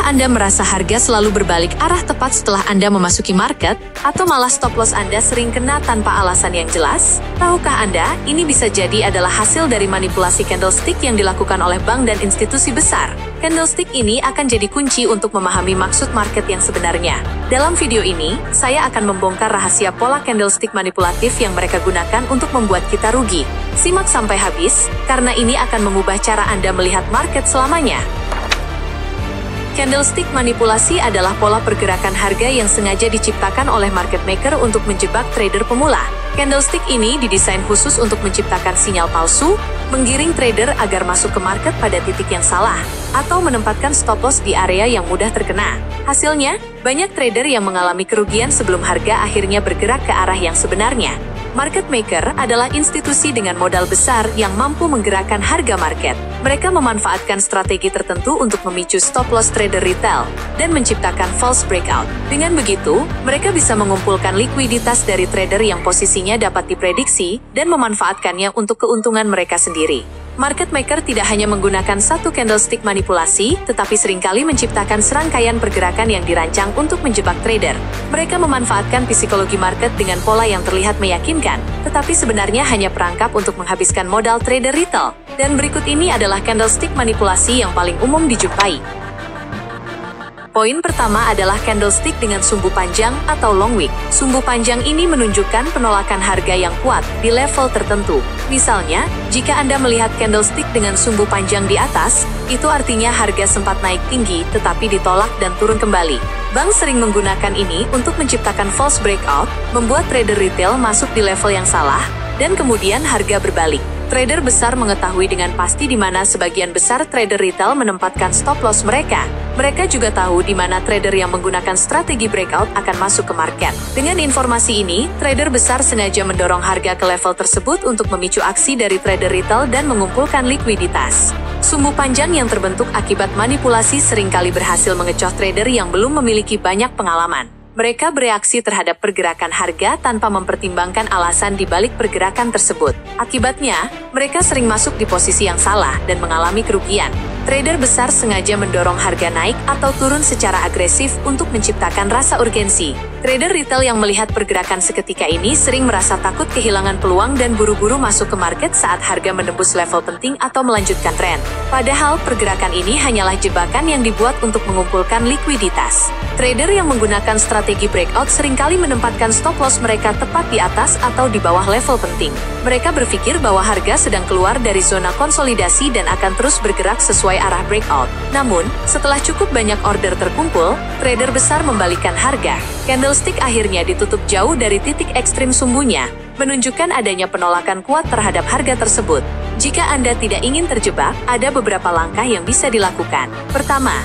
Apakah Anda merasa harga selalu berbalik arah tepat setelah Anda memasuki market, atau malah stop loss Anda sering kena tanpa alasan yang jelas? Tahukah Anda, ini bisa jadi adalah hasil dari manipulasi candlestick yang dilakukan oleh bank dan institusi besar. Candlestick ini akan jadi kunci untuk memahami maksud market yang sebenarnya. Dalam video ini, saya akan membongkar rahasia pola candlestick manipulatif yang mereka gunakan untuk membuat kita rugi. Simak sampai habis, karena ini akan mengubah cara Anda melihat market selamanya. Candlestick manipulasi adalah pola pergerakan harga yang sengaja diciptakan oleh market maker untuk menjebak trader pemula. Candlestick ini didesain khusus untuk menciptakan sinyal palsu, menggiring trader agar masuk ke market pada titik yang salah, atau menempatkan stop loss di area yang mudah terkena. Hasilnya, banyak trader yang mengalami kerugian sebelum harga akhirnya bergerak ke arah yang sebenarnya. Market maker adalah institusi dengan modal besar yang mampu menggerakkan harga market. Mereka memanfaatkan strategi tertentu untuk memicu stop loss trader retail dan menciptakan false breakout. Dengan begitu, mereka bisa mengumpulkan likuiditas dari trader yang posisinya dapat diprediksi dan memanfaatkannya untuk keuntungan mereka sendiri. Market maker tidak hanya menggunakan satu candlestick manipulasi, tetapi seringkali menciptakan serangkaian pergerakan yang dirancang untuk menjebak trader. Mereka memanfaatkan psikologi market dengan pola yang terlihat meyakinkan, tetapi sebenarnya hanya perangkap untuk menghabiskan modal trader retail. Dan berikut ini adalah candlestick manipulasi yang paling umum dijumpai. Poin pertama adalah candlestick dengan sumbu panjang atau long wick. Sumbu panjang ini menunjukkan penolakan harga yang kuat di level tertentu. Misalnya, jika Anda melihat candlestick dengan sumbu panjang di atas, itu artinya harga sempat naik tinggi tetapi ditolak dan turun kembali. Bank sering menggunakan ini untuk menciptakan false breakout, membuat trader retail masuk di level yang salah, dan kemudian harga berbalik. Trader besar mengetahui dengan pasti di mana sebagian besar trader retail menempatkan stop loss mereka. Mereka juga tahu di mana trader yang menggunakan strategi breakout akan masuk ke market. Dengan informasi ini, trader besar sengaja mendorong harga ke level tersebut untuk memicu aksi dari trader retail dan mengumpulkan likuiditas. Sumbu panjang yang terbentuk akibat manipulasi seringkali berhasil mengecoh trader yang belum memiliki banyak pengalaman. Mereka bereaksi terhadap pergerakan harga tanpa mempertimbangkan alasan di balik pergerakan tersebut. Akibatnya, mereka sering masuk di posisi yang salah dan mengalami kerugian. Trader besar sengaja mendorong harga naik atau turun secara agresif untuk menciptakan rasa urgensi. Trader retail yang melihat pergerakan seketika ini sering merasa takut kehilangan peluang dan buru-buru masuk ke market saat harga menembus level penting atau melanjutkan tren. Padahal pergerakan ini hanyalah jebakan yang dibuat untuk mengumpulkan likuiditas. Trader yang menggunakan strategi breakout seringkali menempatkan stop loss mereka tepat di atas atau di bawah level penting. Mereka berpikir bahwa harga sedang keluar dari zona konsolidasi dan akan terus bergerak sesuai arah breakout. Namun, setelah cukup banyak order terkumpul, trader besar membalikkan harga. Candlestick akhirnya ditutup jauh dari titik ekstrim sumbunya, menunjukkan adanya penolakan kuat terhadap harga tersebut. Jika Anda tidak ingin terjebak, ada beberapa langkah yang bisa dilakukan. Pertama,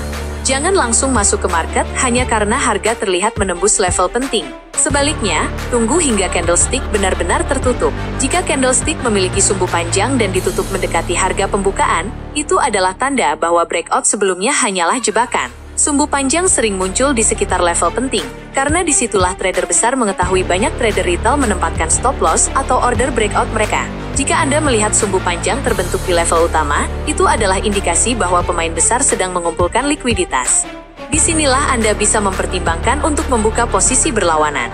jangan langsung masuk ke market hanya karena harga terlihat menembus level penting. Sebaliknya, tunggu hingga candlestick benar-benar tertutup. Jika candlestick memiliki sumbu panjang dan ditutup mendekati harga pembukaan, itu adalah tanda bahwa breakout sebelumnya hanyalah jebakan. Sumbu panjang sering muncul di sekitar level penting, karena disitulah trader besar mengetahui banyak trader retail menempatkan stop loss atau order breakout mereka. Jika Anda melihat sumbu panjang terbentuk di level utama, itu adalah indikasi bahwa pemain besar sedang mengumpulkan likuiditas. Disinilah Anda bisa mempertimbangkan untuk membuka posisi berlawanan.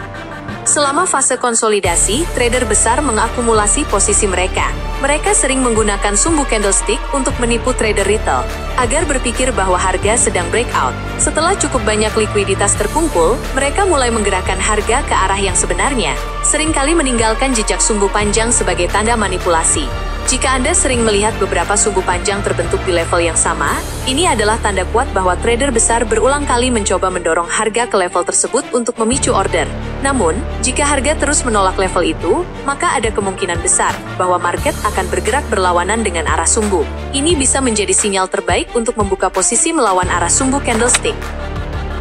Selama fase konsolidasi, trader besar mengakumulasi posisi mereka. Mereka sering menggunakan sumbu candlestick untuk menipu trader retail, agar berpikir bahwa harga sedang breakout. Setelah cukup banyak likuiditas terkumpul, mereka mulai menggerakkan harga ke arah yang sebenarnya, seringkali meninggalkan jejak sumbu panjang sebagai tanda manipulasi. Jika Anda sering melihat beberapa sumbu panjang terbentuk di level yang sama, ini adalah tanda kuat bahwa trader besar berulang kali mencoba mendorong harga ke level tersebut untuk memicu order. Namun, jika harga terus menolak level itu, maka ada kemungkinan besar bahwa market akan bergerak berlawanan dengan arah sumbu. Ini bisa menjadi sinyal terbaik untuk membuka posisi melawan arah sumbu candlestick.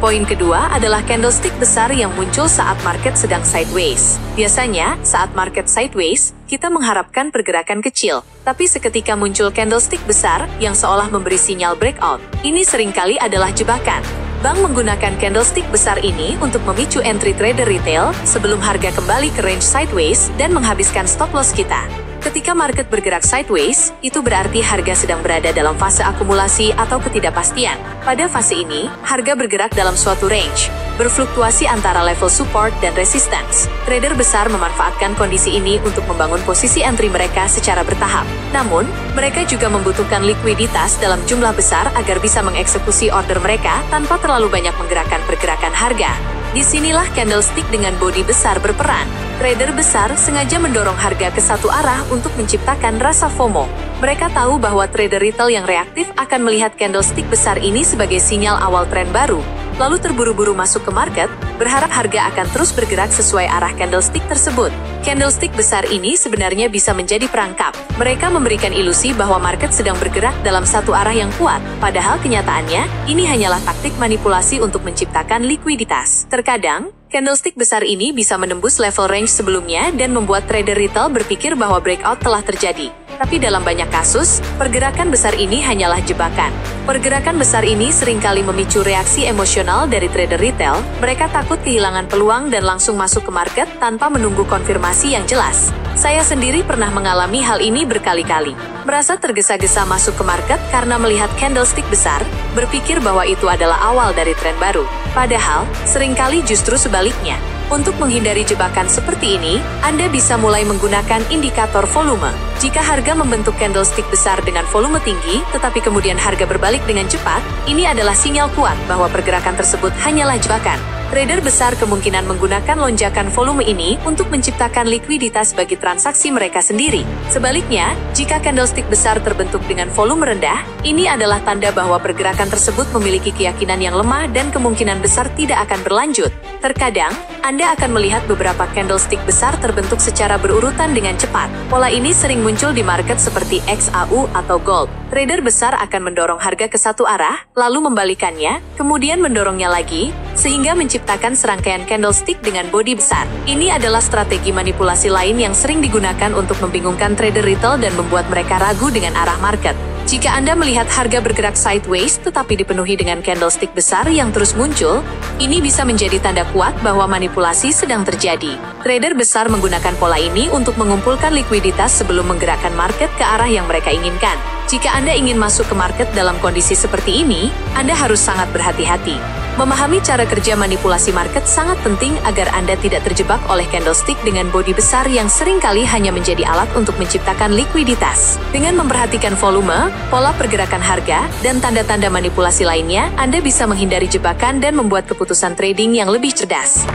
Poin kedua adalah candlestick besar yang muncul saat market sedang sideways. Biasanya, saat market sideways, kita mengharapkan pergerakan kecil, tapi seketika muncul candlestick besar yang seolah memberi sinyal breakout. Ini seringkali adalah jebakan. Bank menggunakan candlestick besar ini untuk memicu entry trader retail sebelum harga kembali ke range sideways dan menghabiskan stop loss kita. Ketika market bergerak sideways, itu berarti harga sedang berada dalam fase akumulasi atau ketidakpastian. Pada fase ini, harga bergerak dalam suatu range, berfluktuasi antara level support dan resistance. Trader besar memanfaatkan kondisi ini untuk membangun posisi entry mereka secara bertahap. Namun, mereka juga membutuhkan likuiditas dalam jumlah besar agar bisa mengeksekusi order mereka tanpa terlalu banyak menggerakkan pergerakan harga. Disinilah candlestick dengan bodi besar berperan. Trader besar sengaja mendorong harga ke satu arah untuk menciptakan rasa FOMO. Mereka tahu bahwa trader retail yang reaktif akan melihat candlestick besar ini sebagai sinyal awal tren baru, lalu terburu-buru masuk ke market, berharap harga akan terus bergerak sesuai arah candlestick tersebut. Candlestick besar ini sebenarnya bisa menjadi perangkap. Mereka memberikan ilusi bahwa market sedang bergerak dalam satu arah yang kuat, padahal kenyataannya, ini hanyalah taktik manipulasi untuk menciptakan likuiditas. Terkadang, candlestick besar ini bisa menembus level range sebelumnya dan membuat trader retail berpikir bahwa breakout telah terjadi. Tapi dalam banyak kasus, pergerakan besar ini hanyalah jebakan. Pergerakan besar ini seringkali memicu reaksi emosional dari trader retail. Mereka takut kehilangan peluang dan langsung masuk ke market tanpa menunggu konfirmasi yang jelas. Saya sendiri pernah mengalami hal ini berkali-kali. Merasa tergesa-gesa masuk ke market karena melihat candlestick besar, berpikir bahwa itu adalah awal dari tren baru. Padahal, seringkali justru sebaliknya. Untuk menghindari jebakan seperti ini, Anda bisa mulai menggunakan indikator volume. Jika harga membentuk candlestick besar dengan volume tinggi, tetapi kemudian harga berbalik dengan cepat, ini adalah sinyal kuat bahwa pergerakan tersebut hanyalah jebakan. Trader besar kemungkinan menggunakan lonjakan volume ini untuk menciptakan likuiditas bagi transaksi mereka sendiri. Sebaliknya, jika candlestick besar terbentuk dengan volume rendah, ini adalah tanda bahwa pergerakan tersebut memiliki keyakinan yang lemah dan kemungkinan besar tidak akan berlanjut. Terkadang, Anda akan melihat beberapa candlestick besar terbentuk secara berurutan dengan cepat. Pola ini sering muncul di market seperti XAU atau gold. Trader besar akan mendorong harga ke satu arah, lalu membalikannya, kemudian mendorongnya lagi, sehingga menciptakan serangkaian candlestick dengan bodi besar. Ini adalah strategi manipulasi lain yang sering digunakan untuk membingungkan trader retail dan membuat mereka ragu dengan arah market. Jika Anda melihat harga bergerak sideways tetapi dipenuhi dengan candlestick besar yang terus muncul, ini bisa menjadi tanda kuat bahwa manipulasi sedang terjadi. Trader besar menggunakan pola ini untuk mengumpulkan likuiditas sebelum menggerakkan market ke arah yang mereka inginkan. Jika Anda ingin masuk ke market dalam kondisi seperti ini, Anda harus sangat berhati-hati. Memahami cara kerja manipulasi market sangat penting agar Anda tidak terjebak oleh candlestick dengan bodi besar yang seringkali hanya menjadi alat untuk menciptakan likuiditas. Dengan memperhatikan volume, pola pergerakan harga, dan tanda-tanda manipulasi lainnya, Anda bisa menghindari jebakan dan membuat keputusan trading yang lebih cerdas.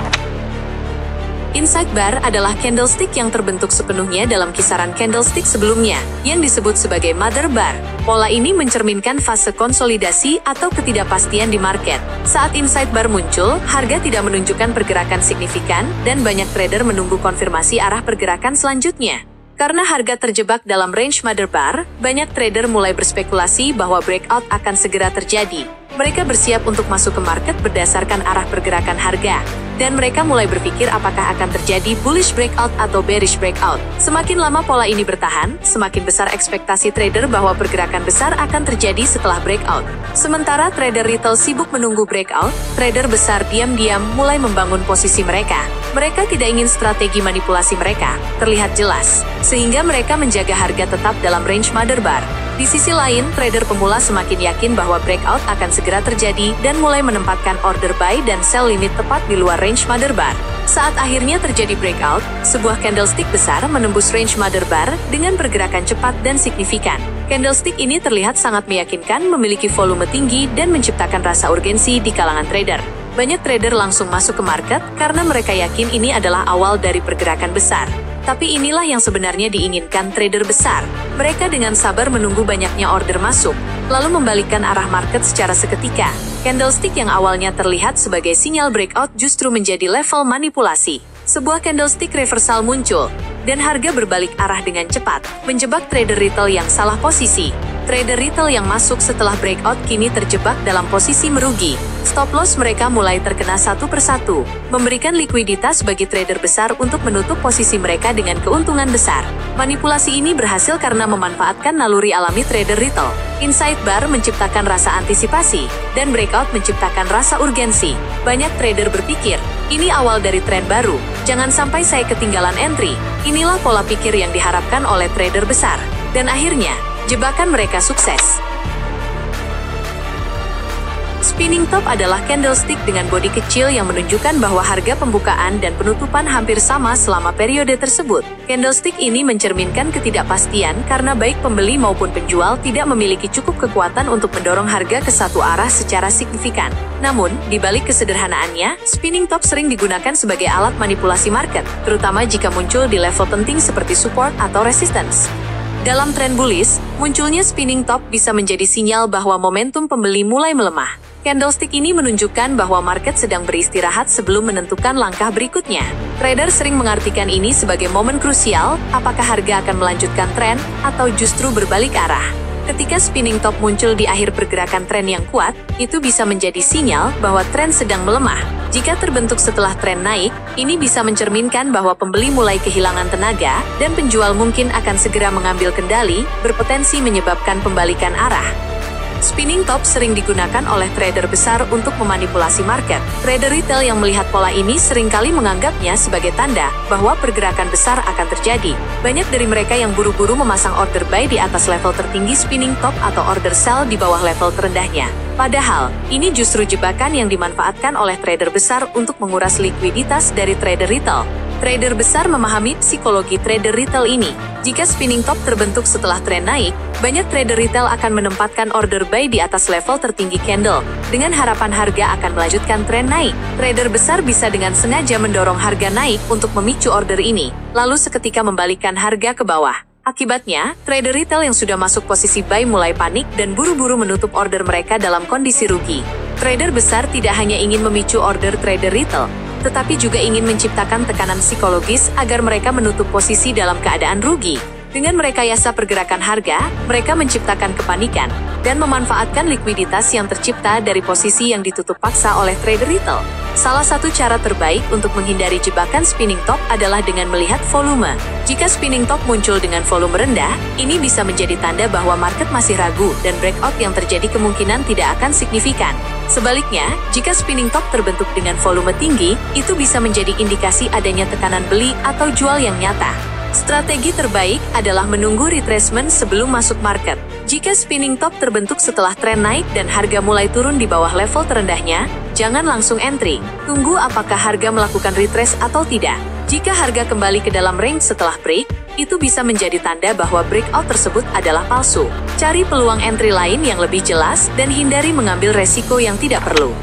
Inside bar adalah candlestick yang terbentuk sepenuhnya dalam kisaran candlestick sebelumnya, yang disebut sebagai mother bar. Pola ini mencerminkan fase konsolidasi atau ketidakpastian di market. Saat inside bar muncul, harga tidak menunjukkan pergerakan signifikan, dan banyak trader menunggu konfirmasi arah pergerakan selanjutnya. Karena harga terjebak dalam range mother bar, banyak trader mulai berspekulasi bahwa breakout akan segera terjadi. Mereka bersiap untuk masuk ke market berdasarkan arah pergerakan harga, dan mereka mulai berpikir apakah akan terjadi bullish breakout atau bearish breakout. Semakin lama pola ini bertahan, semakin besar ekspektasi trader bahwa pergerakan besar akan terjadi setelah breakout. Sementara trader retail sibuk menunggu breakout, trader besar diam-diam mulai membangun posisi mereka. Mereka tidak ingin strategi manipulasi mereka terlihat jelas, sehingga mereka menjaga harga tetap dalam range mother bar. Di sisi lain, trader pemula semakin yakin bahwa breakout akan segera terjadi dan mulai menempatkan order buy dan sell limit tepat di luar range mother bar. Saat akhirnya terjadi breakout, sebuah candlestick besar menembus range mother bar dengan pergerakan cepat dan signifikan. Candlestick ini terlihat sangat meyakinkan, memiliki volume tinggi, dan menciptakan rasa urgensi di kalangan trader. Banyak trader langsung masuk ke market karena mereka yakin ini adalah awal dari pergerakan besar. Tapi inilah yang sebenarnya diinginkan trader besar. Mereka dengan sabar menunggu banyaknya order masuk, lalu membalikkan arah market secara seketika. Candlestick yang awalnya terlihat sebagai sinyal breakout justru menjadi level manipulasi. Sebuah candlestick reversal muncul, dan harga berbalik arah dengan cepat, menjebak trader retail yang salah posisi. Trader retail yang masuk setelah breakout kini terjebak dalam posisi merugi. Stop loss mereka mulai terkena satu persatu, memberikan likuiditas bagi trader besar untuk menutup posisi mereka dengan keuntungan besar. Manipulasi ini berhasil karena memanfaatkan naluri alami trader retail. Inside bar menciptakan rasa antisipasi, dan breakout menciptakan rasa urgensi. Banyak trader berpikir, ini awal dari tren baru, jangan sampai saya ketinggalan entry. Inilah pola pikir yang diharapkan oleh trader besar. Dan akhirnya, jebakan mereka sukses. Spinning top adalah candlestick dengan bodi kecil yang menunjukkan bahwa harga pembukaan dan penutupan hampir sama selama periode tersebut. Candlestick ini mencerminkan ketidakpastian karena baik pembeli maupun penjual tidak memiliki cukup kekuatan untuk mendorong harga ke satu arah secara signifikan. Namun, di balik kesederhanaannya, spinning top sering digunakan sebagai alat manipulasi market, terutama jika muncul di level penting seperti support atau resistance. Dalam tren bullish, munculnya spinning top bisa menjadi sinyal bahwa momentum pembeli mulai melemah. Candlestick ini menunjukkan bahwa market sedang beristirahat sebelum menentukan langkah berikutnya. Trader sering mengartikan ini sebagai momen krusial, apakah harga akan melanjutkan tren atau justru berbalik arah. Ketika spinning top muncul di akhir pergerakan tren yang kuat, itu bisa menjadi sinyal bahwa tren sedang melemah. Jika terbentuk setelah tren naik, ini bisa mencerminkan bahwa pembeli mulai kehilangan tenaga, dan penjual mungkin akan segera mengambil kendali, berpotensi menyebabkan pembalikan arah. Spinning top sering digunakan oleh trader besar untuk memanipulasi market. Trader retail yang melihat pola ini seringkali menganggapnya sebagai tanda bahwa pergerakan besar akan terjadi. Banyak dari mereka yang buru-buru memasang order buy di atas level tertinggi spinning top atau order sell di bawah level terendahnya. Padahal, ini justru jebakan yang dimanfaatkan oleh trader besar untuk menguras likuiditas dari trader retail. Trader besar memahami psikologi trader retail ini. Jika spinning top terbentuk setelah tren naik, banyak trader retail akan menempatkan order buy di atas level tertinggi candle, dengan harapan harga akan melanjutkan tren naik. Trader besar bisa dengan sengaja mendorong harga naik untuk memicu order ini, lalu seketika membalikkan harga ke bawah. Akibatnya, trader retail yang sudah masuk posisi buy mulai panik dan buru-buru menutup order mereka dalam kondisi rugi. Trader besar tidak hanya ingin memicu order trader retail, tetapi juga ingin menciptakan tekanan psikologis agar mereka menutup posisi dalam keadaan rugi. Dengan merekayasa pergerakan harga, mereka menciptakan kepanikan dan memanfaatkan likuiditas yang tercipta dari posisi yang ditutup paksa oleh trader retail. Salah satu cara terbaik untuk menghindari jebakan spinning top adalah dengan melihat volume. Jika spinning top muncul dengan volume rendah, ini bisa menjadi tanda bahwa market masih ragu dan breakout yang terjadi kemungkinan tidak akan signifikan. Sebaliknya, jika spinning top terbentuk dengan volume tinggi, itu bisa menjadi indikasi adanya tekanan beli atau jual yang nyata. Strategi terbaik adalah menunggu retracement sebelum masuk market. Jika spinning top terbentuk setelah tren naik dan harga mulai turun di bawah level terendahnya, jangan langsung entry. Tunggu apakah harga melakukan retrace atau tidak. Jika harga kembali ke dalam range setelah break, itu bisa menjadi tanda bahwa breakout tersebut adalah palsu. Cari peluang entry lain yang lebih jelas dan hindari mengambil resiko yang tidak perlu.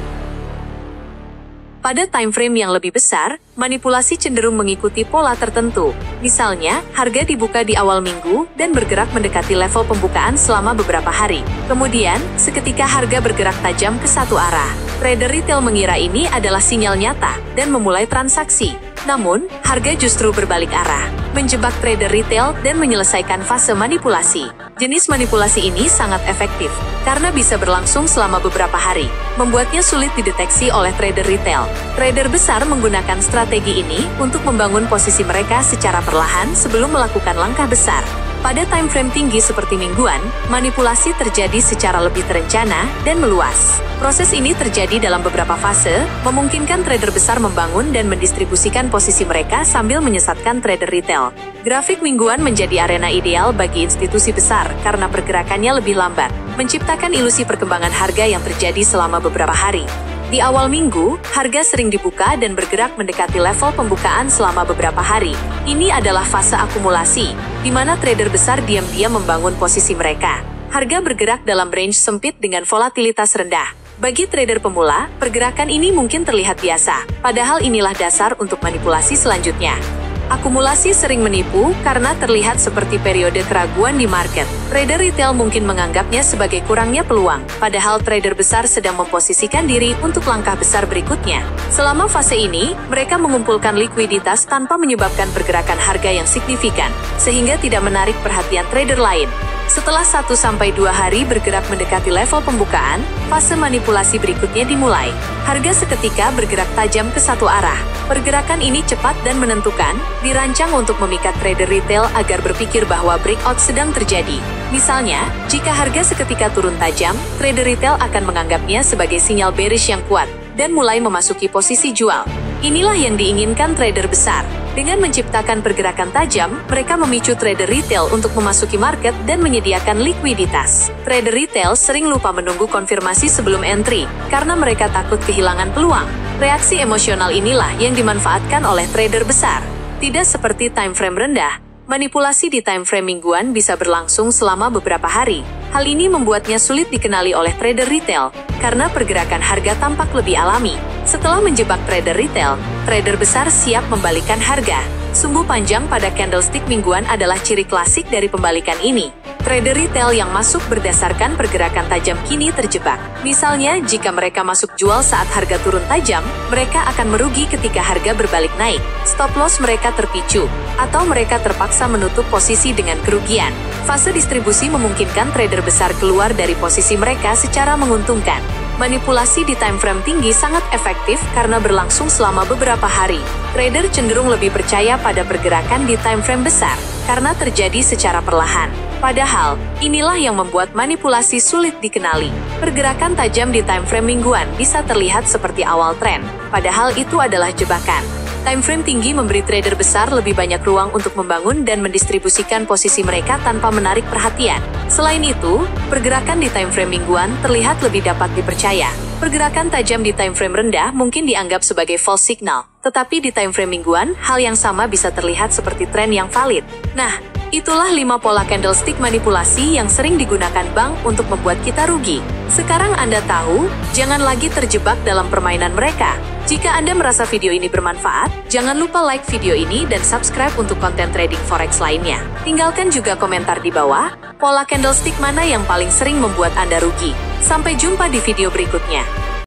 Pada time frame yang lebih besar, manipulasi cenderung mengikuti pola tertentu. Misalnya, harga dibuka di awal minggu dan bergerak mendekati level pembukaan selama beberapa hari. Kemudian, seketika harga bergerak tajam ke satu arah. Trader retail mengira ini adalah sinyal nyata dan memulai transaksi. Namun, harga justru berbalik arah, menjebak trader retail dan menyelesaikan fase manipulasi. Jenis manipulasi ini sangat efektif, karena bisa berlangsung selama beberapa hari, membuatnya sulit dideteksi oleh trader retail. Trader besar menggunakan strategi ini untuk membangun posisi mereka secara perlahan sebelum melakukan langkah besar. Pada time frame tinggi seperti mingguan, manipulasi terjadi secara lebih terencana dan meluas. Proses ini terjadi dalam beberapa fase, memungkinkan trader besar membangun dan mendistribusikan posisi mereka sambil menyesatkan trader retail. Grafik mingguan menjadi arena ideal bagi institusi besar karena pergerakannya lebih lambat, menciptakan ilusi perkembangan harga yang terjadi selama beberapa hari. Di awal minggu, harga sering dibuka dan bergerak mendekati level pembukaan selama beberapa hari. Ini adalah fase akumulasi, di mana trader besar diam-diam membangun posisi mereka. Harga bergerak dalam range sempit dengan volatilitas rendah. Bagi trader pemula, pergerakan ini mungkin terlihat biasa, padahal inilah dasar untuk manipulasi selanjutnya. Akumulasi sering menipu karena terlihat seperti periode keraguan di market. Trader retail mungkin menganggapnya sebagai kurangnya peluang, padahal trader besar sedang memposisikan diri untuk langkah besar berikutnya. Selama fase ini, mereka mengumpulkan likuiditas tanpa menyebabkan pergerakan harga yang signifikan, sehingga tidak menarik perhatian trader lain. Setelah 1-2 hari bergerak mendekati level pembukaan, fase manipulasi berikutnya dimulai. Harga seketika bergerak tajam ke satu arah. Pergerakan ini cepat dan menentukan, dirancang untuk memikat trader retail agar berpikir bahwa breakout sedang terjadi. Misalnya, jika harga seketika turun tajam, trader retail akan menganggapnya sebagai sinyal bearish yang kuat, dan mulai memasuki posisi jual. Inilah yang diinginkan trader besar. Dengan menciptakan pergerakan tajam, mereka memicu trader retail untuk memasuki market dan menyediakan likuiditas. Trader retail sering lupa menunggu konfirmasi sebelum entry, karena mereka takut kehilangan peluang. Reaksi emosional inilah yang dimanfaatkan oleh trader besar. Tidak seperti time frame rendah, manipulasi di time frame mingguan bisa berlangsung selama beberapa hari. Hal ini membuatnya sulit dikenali oleh trader retail, karena pergerakan harga tampak lebih alami. Setelah menjebak trader retail, trader besar siap membalikan harga. Sumbu panjang pada candlestick mingguan adalah ciri klasik dari pembalikan ini. Trader retail yang masuk berdasarkan pergerakan tajam kini terjebak. Misalnya, jika mereka masuk jual saat harga turun tajam, mereka akan merugi ketika harga berbalik naik. Stop loss mereka terpicu, atau mereka terpaksa menutup posisi dengan kerugian. Fase distribusi memungkinkan trader besar keluar dari posisi mereka secara menguntungkan. Manipulasi di time frame tinggi sangat efektif karena berlangsung selama beberapa hari. Trader cenderung lebih percaya pada pergerakan di time frame besar, karena terjadi secara perlahan. Padahal, inilah yang membuat manipulasi sulit dikenali. Pergerakan tajam di time frame mingguan bisa terlihat seperti awal tren, padahal itu adalah jebakan. Time frame tinggi memberi trader besar lebih banyak ruang untuk membangun dan mendistribusikan posisi mereka tanpa menarik perhatian. Selain itu, pergerakan di time frame mingguan terlihat lebih dapat dipercaya. Pergerakan tajam di time frame rendah mungkin dianggap sebagai false signal, tetapi di time frame mingguan, hal yang sama bisa terlihat seperti tren yang valid. Nah, itulah 5 pola candlestick manipulasi yang sering digunakan bank untuk membuat kita rugi. Sekarang Anda tahu, jangan lagi terjebak dalam permainan mereka. Jika Anda merasa video ini bermanfaat, jangan lupa like video ini dan subscribe untuk konten trading forex lainnya. Tinggalkan juga komentar di bawah, pola candlestick mana yang paling sering membuat Anda rugi. Sampai jumpa di video berikutnya.